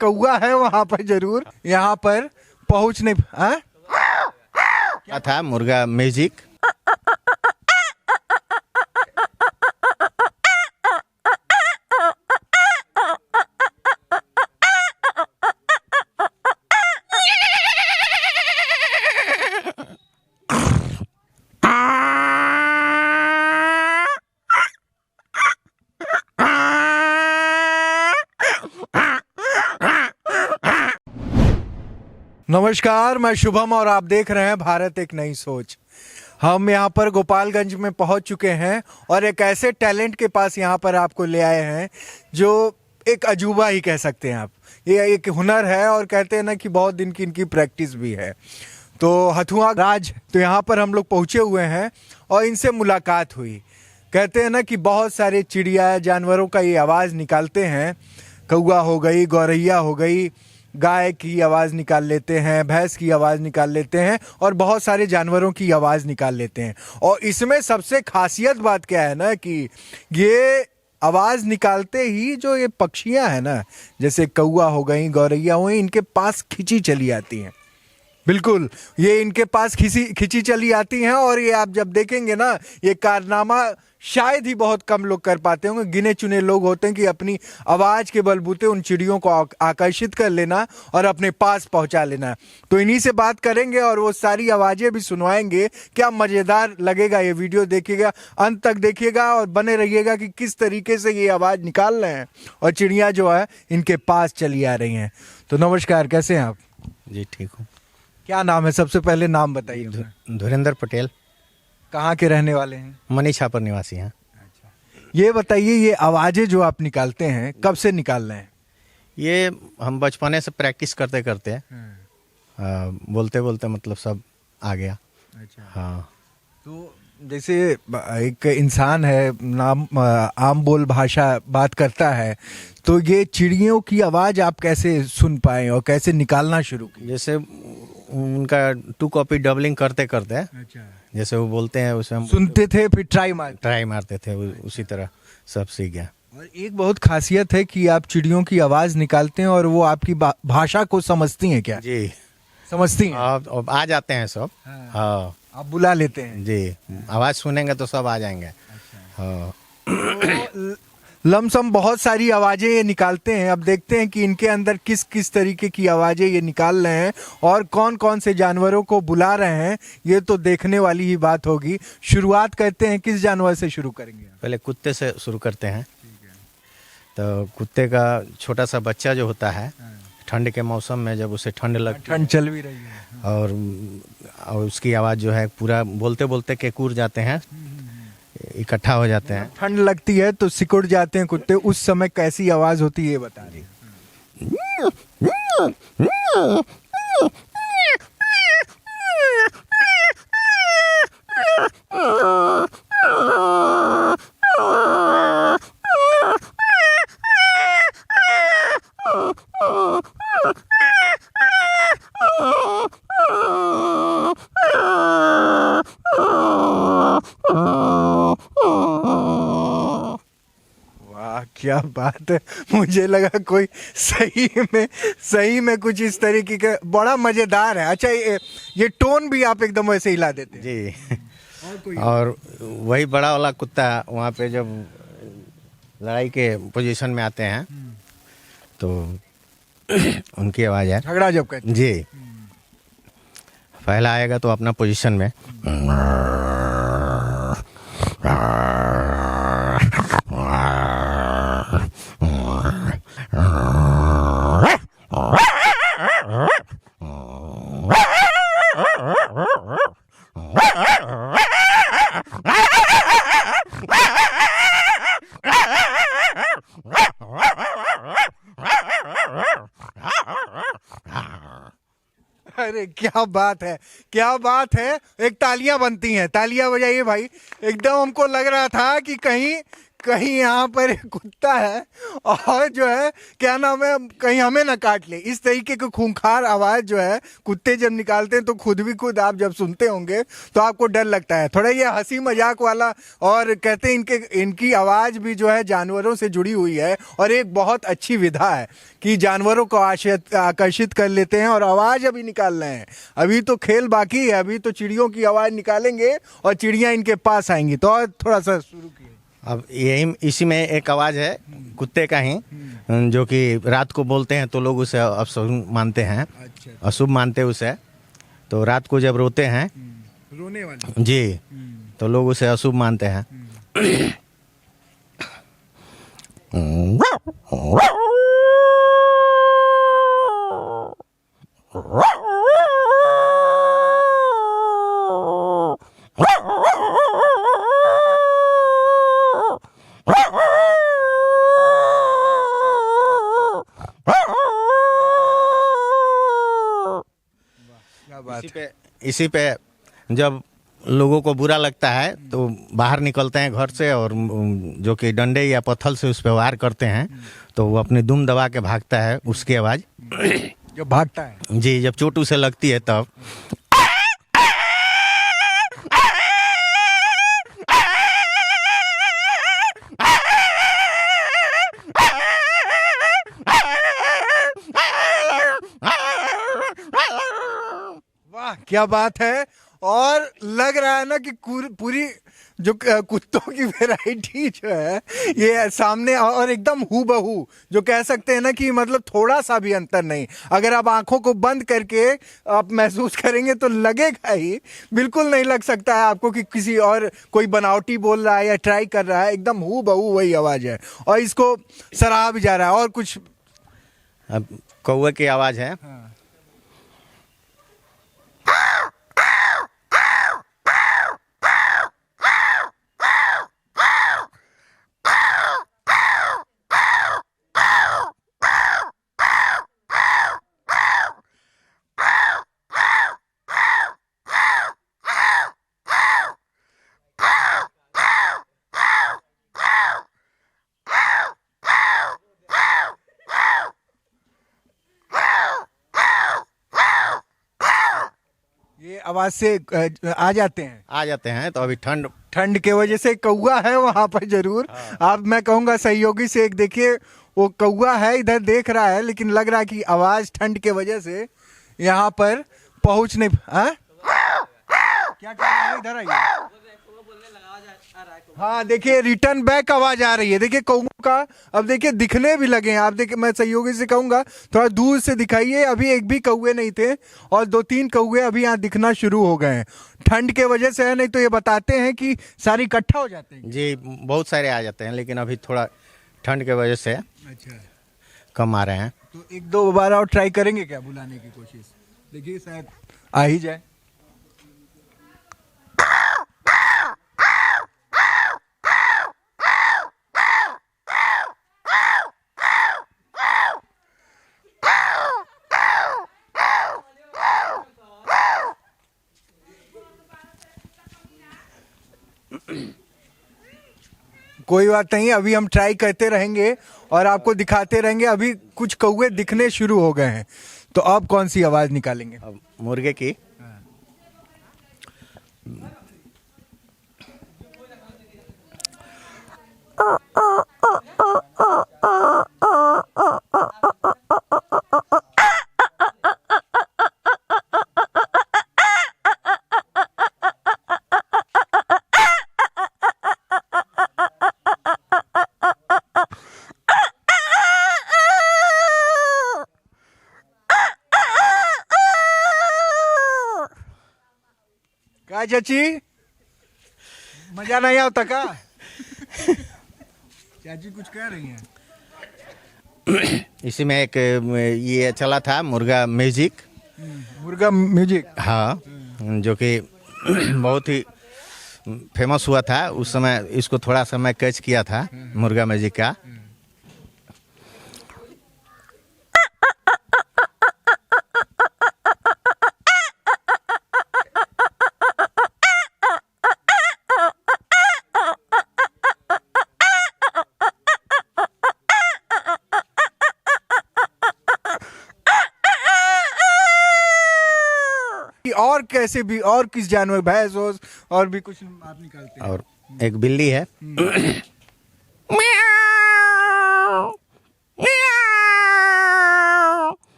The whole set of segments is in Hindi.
कौआ है वहां पर जरूर, यहाँ पर पहुंच नहीं। क्या था मुर्गा म्यूजिक। नमस्कार, मैं शुभम और आप देख रहे हैं भारत एक नई सोच। हम यहाँ पर गोपालगंज में पहुँच चुके हैं और एक ऐसे टैलेंट के पास यहाँ पर आपको ले आए हैं जो एक अजूबा ही कह सकते हैं आप। ये एक हुनर है और कहते हैं ना कि बहुत दिन की इनकी प्रैक्टिस भी है। तो हथुआ राज, तो यहाँ पर हम लोग पहुँचे हुए हैं और इनसे मुलाकात हुई। कहते हैं ना कि बहुत सारे चिड़िया जानवरों का ये आवाज़ निकालते हैं। कौआ हो गई, गौरैया हो गई, गाय की आवाज़ निकाल लेते हैं, भैंस की आवाज़ निकाल लेते हैं और बहुत सारे जानवरों की आवाज़ निकाल लेते हैं। और इसमें सबसे खासियत बात क्या है ना कि ये आवाज़ निकालते ही जो ये पक्षियां हैं ना, जैसे कौआ हो गई, गौरैया हो गई, इनके पास खिंची चली आती हैं। बिल्कुल, ये इनके पास खिंची चली आती हैं और ये आप जब देखेंगे ना, ये कारनामा शायद ही बहुत कम लोग कर पाते होंगे। गिने चुने लोग होते हैं कि अपनी आवाज़ के बलबूते उन चिड़ियों को आकर्षित कर लेना और अपने पास पहुंचा लेना। तो इन्हीं से बात करेंगे और वो सारी आवाज़ें भी सुनवाएंगे। क्या मज़ेदार लगेगा ये वीडियो, देखिएगा, अंत तक देखिएगा और बने रहिएगा कि किस तरीके से ये आवाज़ निकाल रहे हैं और चिड़िया जो है इनके पास चली आ रही हैं। तो नमस्कार, कैसे हैं आप? जी ठीक हूँ। क्या नाम है? सबसे पहले नाम बताइए। धुरेंद्र पटेल। कहाँ के रहने वाले हैं? मनीषा पर निवासी हैं। अच्छा, ये बताइए, ये आवाज़ें जो आप निकालते हैं कब से निकाल रहे हैं? ये हम बचपने से प्रैक्टिस करते करते बोलते बोलते मतलब सब आ गया। अच्छा। हाँ। तो जैसे एक इंसान है, नाम आम बोल भाषा बात करता है, तो ये चिड़ियों की आवाज़ आप कैसे सुन पाए और कैसे निकालना शुरू किए? जैसे उनका 2 कॉपी डबलिंग करते करते, अच्छा, जैसे वो बोलते हैं उसे हम सुनते थे फिर ट्राई मारते थे, उसी तरह सब सीख गया। और एक बहुत खासियत है कि आप चिड़ियों की आवाज़ निकालते हैं और वो आपकी भाषा को समझती हैं। क्या जी समझती हैं? अब आ जाते हैं सब। हाँ, आप बुला लेते हैं? जी, आवाज़ सुनेंगे तो सब आ जाएंगे। हाँ। लमसम बहुत सारी आवाज़ें ये निकालते हैं। अब देखते हैं कि इनके अंदर किस किस तरीके की आवाज़ें ये निकाल रहे हैं और कौन कौन से जानवरों को बुला रहे हैं। ये तो देखने वाली ही बात होगी। शुरुआत करते हैं, किस जानवर से शुरू करेंगे? पहले कुत्ते से शुरू करते हैं। तो कुत्ते का छोटा सा बच्चा जो होता है, ठंड के मौसम में जब उसे ठंड चल भी रही है और उसकी आवाज़ जो है पूरा बोलते बोलते केकूर जाते हैं, इकट्ठा हो जाते हैं। ठंड लगती है तो सिकुड़ जाते हैं कुत्ते। उस समय कैसी आवाज़ होती है ये बता दी। क्या बात है, मुझे लगा कोई सही में कुछ इस तरीके का। बड़ा मजेदार है। अच्छा, ये टोन भी आप एकदम वैसे हिला देते हैं? जी। और वही बड़ा वाला कुत्ता वहाँ पे जब लड़ाई के पोजीशन में आते हैं तो उनकी आवाज़ है, झगड़ा जब करते जी, पहला आएगा तो अपना पोजीशन में अरे क्या बात है, क्या बात है। एक तालियां बनती हैं, तालियां बजाइए भाई। एकदम हमको लग रहा था कि कहीं कहीं यहाँ पर एक कुत्ता है और जो है क्या नाम है, कहीं हमें ना काट ले। इस तरीके की खूंखार आवाज जो है कुत्ते जब निकालते हैं तो खुद आप जब सुनते होंगे तो आपको डर लगता है। थोड़ा ये हंसी मजाक वाला, और कहते हैं इनकी आवाज भी जो है जानवरों से जुड़ी हुई है और एक बहुत अच्छी विधा है कि जानवरों को आकर्षित कर लेते हैं और आवाज अभी निकाल रहे हैं। अभी तो खेल बाकी है, अभी तो चिड़ियों की आवाज निकालेंगे और चिड़िया इनके पास आएंगी। तो और थोड़ा सा शुरू किए। अब यही इसी में एक आवाज़ है कुत्ते का ही, जो कि रात को बोलते हैं तो लोग उसे अशुभ मानते हैं। अच्छा। अशुभ मानते हैं उसे। तो रात को जब रोते हैं रोने वाले जी, तो लोग उसे अशुभ मानते हैं। क्या बात है। इसी पे जब लोगों को बुरा लगता है तो बाहर निकलते हैं घर से और जो कि डंडे या पत्थर से उस पर वार करते हैं तो वो अपनी दुम दबा के भागता है। उसकी आवाज़ जो भागता है जी, जब चोट उसे लगती है तब। वाह क्या बात है। और लग रहा है ना कि पूरी जो कुत्तों की वैरायटी जो है ये सामने, और एकदम हूबहू, जो कह सकते हैं ना कि मतलब थोड़ा सा भी अंतर नहीं। अगर आप आंखों को बंद करके आप महसूस करेंगे तो लगेगा ही, बिल्कुल नहीं लग सकता है आपको कि किसी और कोई बनावटी बोल रहा है या ट्राई कर रहा है। एकदम हूबहू वही आवाज है और इसको सराहा भी जा रहा है। और कुछ अब कौवे की आवाज़ है। ये आवाज से आ जाते हैं। तो अभी ठंड के वजह से कौवा है वहां पर जरूर। आप मैं कहूंगा सहयोगी से एक देखिए, वो कौवा है इधर देख रहा है, लेकिन लग रहा है कि आवाज ठंड के वजह से यहाँ पर पहुंच नहीं। क्या कर रहा है, इधर आइए। हाँ देखिए रिटर्न बैक आवाज आ रही है। देखिए कौवा का अब देखिए दिखने भी लगे हैं। आप देखिए, मैं सहयोगी से कहूंगा थोड़ा दूर से दिखाइए। अभी एक भी कौवे नहीं थे और 2-3 कौवे अभी यहाँ दिखना शुरू हो गए हैं। ठंड के वजह से है, नहीं तो ये बताते हैं कि सारे इकट्ठा हो जाते हैं जी, बहुत सारे आ जाते हैं, लेकिन अभी थोड़ा ठंड के वजह से अच्छा कम आ रहे हैं। तो 1-2 बार और ट्राई करेंगे क्या बुलाने की कोशिश? देखिए शायद आ ही जाए। कोई बात नहीं, अभी हम ट्राई करते रहेंगे और आपको दिखाते रहेंगे। अभी कुछ कौवे दिखने शुरू हो गए हैं, तो अब कौन सी आवाज निकालेंगे? अब मुर्गे की क्या चाची, मजा नहीं आता का? चाची कुछ कह रही हैं। इसी में एक ये चला था मुर्गा म्यूजिक। मुर्गा म्यूजिक, हाँ, जो कि बहुत ही फेमस हुआ था उस समय। इसको थोड़ा सा मैं कैच किया था मुर्गा म्यूजिक का। और कैसे भी और किस जानवर, भैंस हो और भी कुछ आप निकालते हैं? और एक बिल्ली है।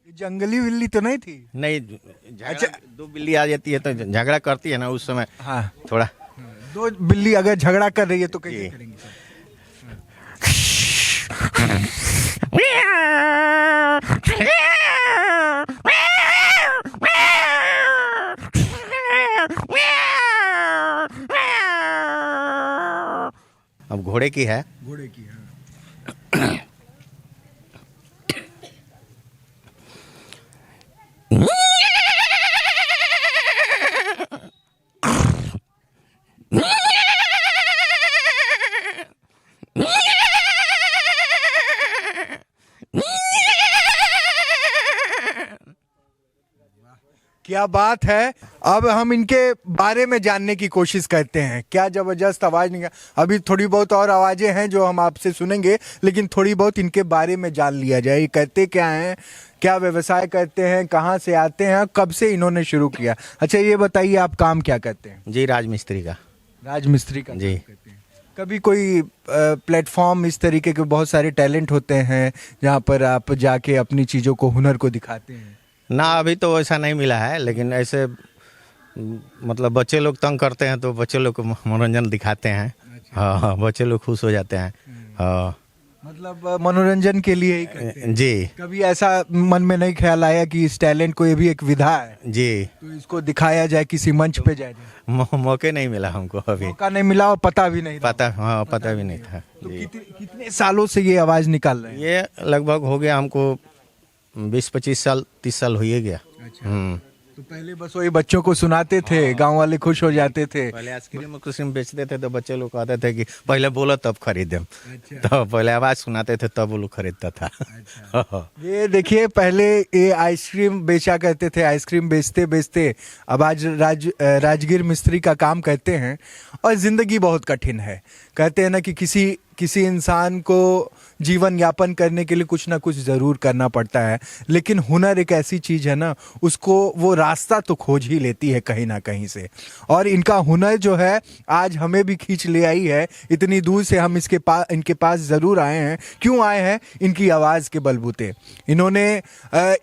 ये जंगली बिल्ली तो नहीं थी? नहीं, अच्छा, दो बिल्ली आ जाती है तो झगड़ा करती है ना, उस समय हाँ, थोड़ा। दो बिल्ली अगर झगड़ा कर रही है तो कैसे जी। करेंगी सर? अब घोड़े की है। घोड़े की, हाँ। क्या बात है। अब हम इनके बारे में जानने की कोशिश करते हैं। क्या जबरदस्त आवाज निकाल। अभी थोड़ी बहुत और आवाजें हैं जो हम आपसे सुनेंगे, लेकिन थोड़ी बहुत इनके बारे में जान लिया जाए। ये कहते क्या हैं, क्या व्यवसाय करते हैं, कहाँ से आते हैं, कब से इन्होंने शुरू किया। अच्छा ये बताइए, आप काम क्या करते हैं? जी, राजमिस्त्री का। राजमिस्त्री का जी। काम करते हैं। कभी कोई प्लेटफॉर्म इस तरीके के बहुत सारे टैलेंट होते हैं जहाँ पर आप जाके अपनी चीज़ों को, हुनर को दिखाते हैं? ना, अभी तो ऐसा नहीं मिला है, लेकिन ऐसे मतलब बच्चे लोग तंग करते हैं तो बच्चे लोग को मनोरंजन दिखाते हैं। हाँ हाँ, बच्चे लोग खुश हो जाते हैं। हाँ, मतलब मनोरंजन के लिए ही करते हैं। जी कभी ऐसा मन में नहीं ख्याल आया कि इस टैलेंट को, ये भी एक विधा है, जी। तो इसको दिखाया जाए, किसी मंच पे जाए जाए? मौके नहीं मिला हमको अभी। मौका नहीं मिला और पता भी नहीं था। पता, हाँ, पता भी नहीं था। तो जी। कितने सालों से ये आवाज निकाल रहे हैं? ये लगभग हो गया हमको 20-25 साल, 30 साल हो ही गया। अच्छा। तो पहले बस वही बच्चों को सुनाते थे, गांव वाले खुश हो जाते थे। पहले आइसक्रीम बेचते थे तो बच्चे लोग कहते थे कि पहले बोलो तब खरीदे। अच्छा। तो पहले आवाज सुनाते थे तब वो लोग खरीदता था। अच्छा। ये देखिए, पहले ये आइसक्रीम बेचा करते थे, आइसक्रीम बेचते बेचते अब आज राजगीर मिस्त्री का काम करते हैं। और जिंदगी बहुत कठिन है। कहते हैं ना कि किसी इंसान को जीवन यापन करने के लिए कुछ ना कुछ ज़रूर करना पड़ता है, लेकिन हुनर एक ऐसी चीज़ है ना, उसको वो रास्ता तो खोज ही लेती है कहीं ना कहीं से। और इनका हुनर जो है आज हमें भी खींच ले आई है। इतनी दूर से हम इनके पास ज़रूर आए हैं। क्यों आए हैं? इनकी आवाज़ के बलबूते। इन्होंने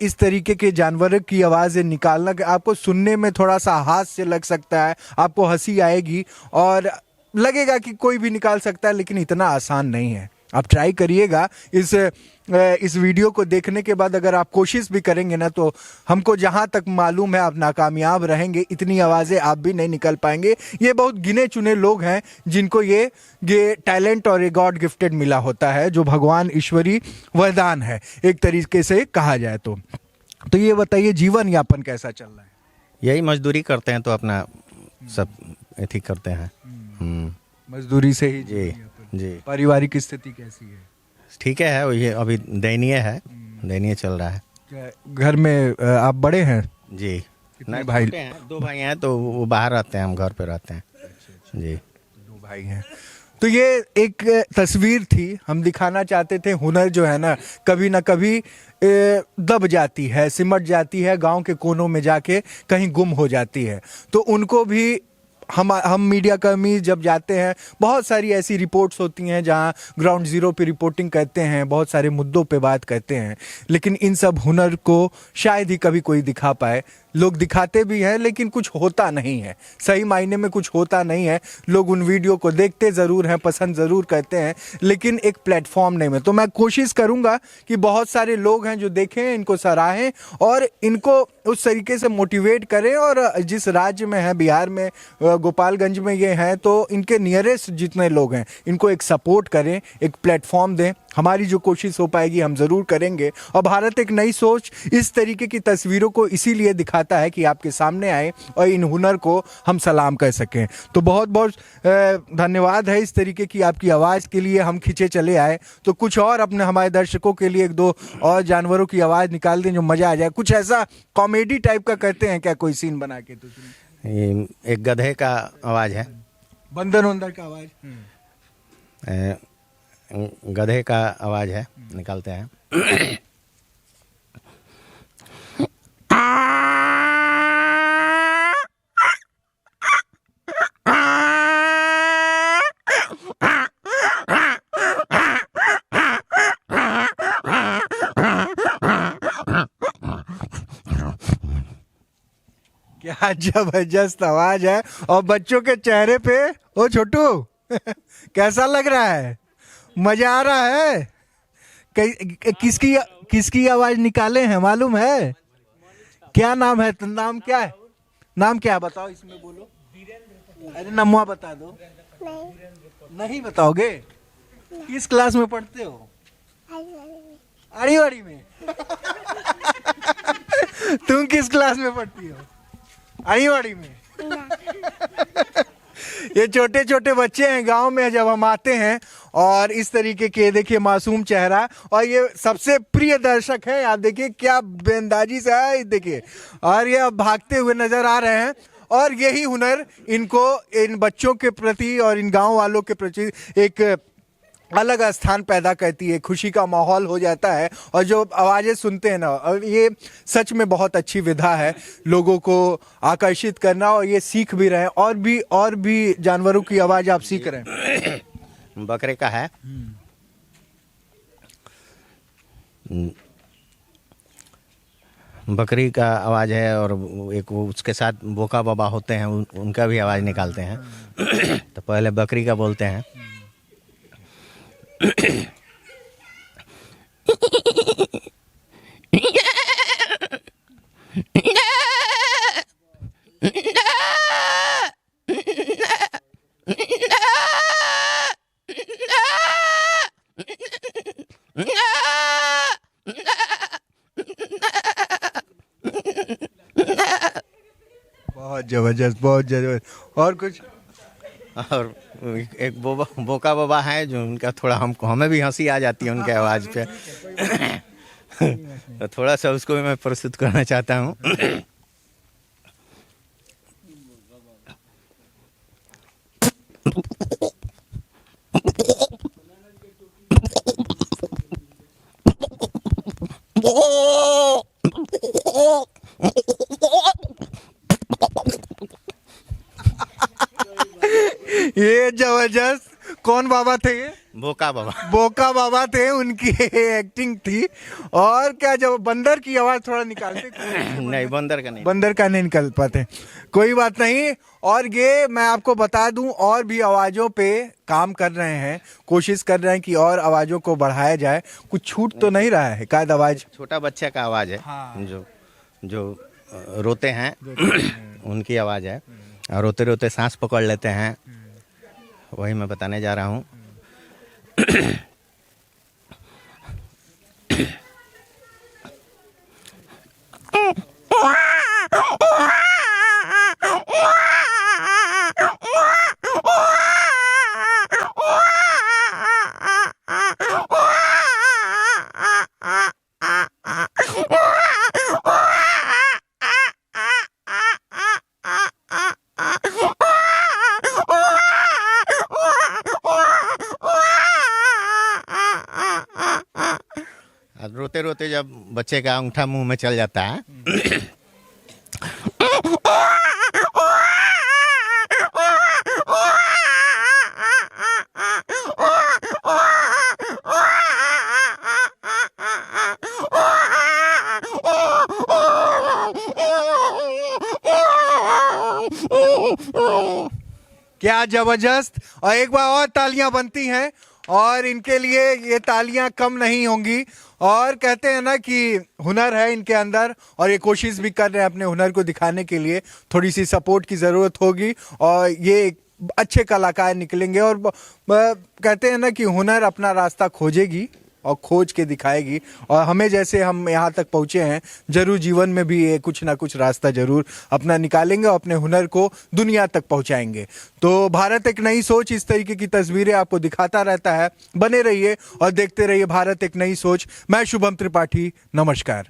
इस तरीके के जानवरों की आवाज़ें निकालना, आपको सुनने में थोड़ा सा हास्य लग सकता है, आपको हंसी आएगी और लगेगा कि कोई भी निकाल सकता है, लेकिन इतना आसान नहीं है। आप ट्राई करिएगा। इस वीडियो को देखने के बाद अगर आप कोशिश भी करेंगे ना, तो हमको जहां तक मालूम है आप नाकामयाब रहेंगे। इतनी आवाज़ें आप भी नहीं निकाल पाएंगे। ये बहुत गिने चुने लोग हैं जिनको ये टैलेंट और ये गॉड गिफ्टेड मिला होता है, जो भगवान ईश्वरी वरदान है एक तरीके से कहा जाए तो ये बताइए, जीवन यापन कैसा चल रहा है? यही मजदूरी करते हैं तो अपना सब एथी करते हैं। मजदूरी से ही जी जी। पारिवारिक स्थिति कैसी है? ठीक है, ये अभी दयनीय है, दयनीय चल रहा है। क्या घर में आप बड़े हैं? जी। कितने भाई? छोटे हैं, 2 भाई हैं तो वो बाहर रहते हैं, हम घर पे रहते हैं। जी। 2 भाई हैं। तो ये एक तस्वीर थी, हम दिखाना चाहते थे। हुनर जो है ना, कभी ना कभी दब जाती है, सिमट जाती है, गांव के कोनों में जाके कहीं गुम हो जाती है। तो उनको भी हम मीडिया कर्मी जब जाते हैं, बहुत सारी ऐसी रिपोर्ट्स होती हैं जहां ग्राउंड जीरो पे रिपोर्टिंग करते हैं, बहुत सारे मुद्दों पे बात करते हैं, लेकिन इन सब हुनर को शायद ही कभी कोई दिखा पाए। लोग दिखाते भी हैं लेकिन कुछ होता नहीं है, सही मायने में कुछ होता नहीं है। लोग उन वीडियो को देखते ज़रूर हैं, पसंद ज़रूर करते हैं, लेकिन एक प्लेटफॉर्म नहीं में। तो मैं कोशिश करूंगा कि बहुत सारे लोग हैं जो देखें, इनको सराहें और इनको उस तरीके से मोटिवेट करें। और जिस राज्य में है, बिहार में, गोपालगंज में ये हैं, तो इनके नियरेस्ट जितने लोग हैं इनको एक सपोर्ट करें, एक प्लेटफॉर्म दें। हमारी जो कोशिश हो पाएगी हम ज़रूर करेंगे। और भारत एक नई सोच इस तरीके की तस्वीरों को इसीलिए दिखाता है कि आपके सामने आए और इन हुनर को हम सलाम कर सकें। तो बहुत बहुत धन्यवाद है इस तरीके की आपकी आवाज़ के लिए, हम खींचे चले आए। तो कुछ और अपने हमारे दर्शकों के लिए एक दो और जानवरों की आवाज़ निकाल दें जो मज़ा आ जाए। कुछ ऐसा कॉमेडी टाइप का करते हैं क्या, कोई सीन बना के? तो ये एक गधे का आवाज़ है, बंदर वंदर का आवाज़। गधे का आवाज़ है, निकालते हैं। क्या जबरदस्त आवाज है। और बच्चों के चेहरे पे, ओ छोटू कैसा लग रहा है? मजा आ रहा है? किसकी किसकी आवाज निकाले हैं मालूम है? क्या नाम है? तो नाम क्या है? नाम क्या है बताओ, इसमें बोलो। अरे नमुआ बता दो। नहीं बताओगे? किस क्लास में पढ़ते हो? आड़ीवाड़ी में। तुम किस क्लास में पढ़ती हो? आड़ीवाड़ी में। ये छोटे छोटे बच्चे हैं गांव में, जब हम आते हैं और इस तरीके के देखिए मासूम चेहरा, और ये सबसे प्रिय दर्शक है। आप देखिए क्या बेंदाजी से है, देखिए। और ये अब भागते हुए नजर आ रहे हैं। और यही हुनर इनको, इन बच्चों के प्रति और इन गांव वालों के प्रति एक अलग स्थान पैदा करती है, खुशी का माहौल हो जाता है। और जो आवाज़ें सुनते हैं ना, और ये सच में बहुत अच्छी विधा है लोगों को आकर्षित करना। और ये सीख भी रहे हैं, और भी जानवरों की आवाज़ आप सीख रहे हैं। बकरे का है। बकरी का आवाज़ है, और एक वो उसके साथ बोका बाबा होते हैं, उनका भी आवाज़ निकालते हैं। तो पहले बकरी का बोलते हैं। बहुत जबरदस्त, बहुत जबरदस्त। और कुछ? और एक बोका बाबा है, जो उनका थोड़ा हमें भी हंसी आ जाती है उनके आवाज़ पे। तो थोड़ा सा उसको भी मैं प्रस्तुत करना चाहता हूँ। ये जबरदस्त। कौन बाबा थे ये? बोका बाबा। बोका बाबा थे, उनकी एक्टिंग थी। और क्या, जब बंदर की आवाज थोड़ा निकालते? नहीं, बंदर का नहीं। बंदर का नहीं निकल पाते, कोई बात नहीं। और ये मैं आपको बता दूं, और भी आवाजों पे काम कर रहे हैं, कोशिश कर रहे हैं कि और आवाजों को बढ़ाया जाए। कुछ छूट तो नहीं रहा है? कायद आवाज छोटा बच्चे का आवाज़ है। हाँ। जो रोते हैं उनकी आवाज़ है। और रोते रोते सांस पकड़ लेते हैं, वही मैं बताने जा रहा हूँ। रोते रोते जब बच्चे का अंगूठा मुंह में चल जाता है, क्या जबरदस्त। और एक बार और तालियां बनती हैं, और इनके लिए ये तालियां कम नहीं होंगी। और कहते हैं ना कि हुनर है इनके अंदर, और ये कोशिश भी कर रहे हैं अपने हुनर को दिखाने के लिए। थोड़ी सी सपोर्ट की ज़रूरत होगी, और ये अच्छे कलाकार निकलेंगे। और कहते हैं ना कि हुनर अपना रास्ता खोजेगी, और खोज के दिखाएगी। और हमें जैसे हम यहाँ तक पहुँचे हैं, जरूर जीवन में भी ये कुछ ना कुछ रास्ता जरूर अपना निकालेंगे और अपने हुनर को दुनिया तक पहुँचाएंगे। तो भारत एक नई सोच इस तरीके की तस्वीरें आपको दिखाता रहता है। बने रहिए और देखते रहिए भारत एक नई सोच। मैं शुभम त्रिपाठी, नमस्कार।